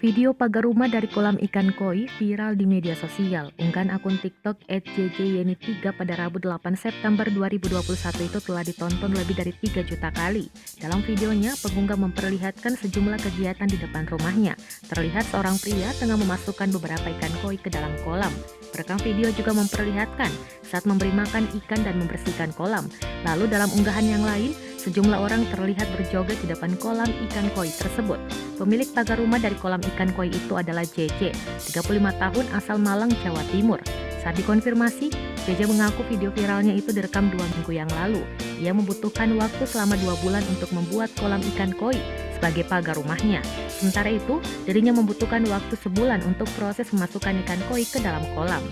Video pagar rumah dari kolam ikan koi viral di media sosial. Unggahan akun TikTok @jjyeni3 pada Rabu 8 September 2021 itu telah ditonton lebih dari 3 juta kali. Dalam videonya, pengunggah memperlihatkan sejumlah kegiatan di depan rumahnya. Terlihat seorang pria tengah memasukkan beberapa ikan koi ke dalam kolam. Perekam video juga memperlihatkan saat memberi makan ikan dan membersihkan kolam. Lalu dalam unggahan yang lain, sejumlah orang terlihat berjoget di depan kolam ikan koi tersebut. Pemilik pagar rumah dari kolam ikan koi itu adalah JJ, 35 tahun asal Malang, Jawa Timur. Saat dikonfirmasi, JJ mengaku video viralnya itu direkam 2 minggu yang lalu. Ia membutuhkan waktu selama 2 bulan untuk membuat kolam ikan koi sebagai pagar rumahnya. Sementara itu, dirinya membutuhkan waktu sebulan untuk proses memasukkan ikan koi ke dalam kolam.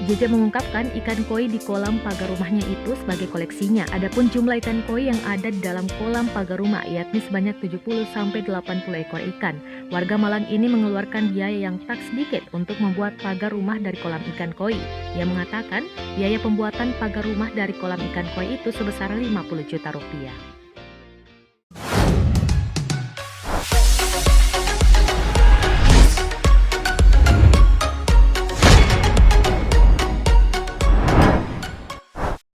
JJ mengungkapkan ikan koi di kolam pagar rumahnya itu sebagai koleksinya. Adapun jumlah ikan koi yang ada di dalam kolam pagar rumah yakni sebanyak 70-80 ekor ikan. Warga Malang ini mengeluarkan biaya yang tak sedikit untuk membuat pagar rumah dari kolam ikan koi. Ia mengatakan biaya pembuatan pagar rumah dari kolam ikan koi itu sebesar 50 juta rupiah.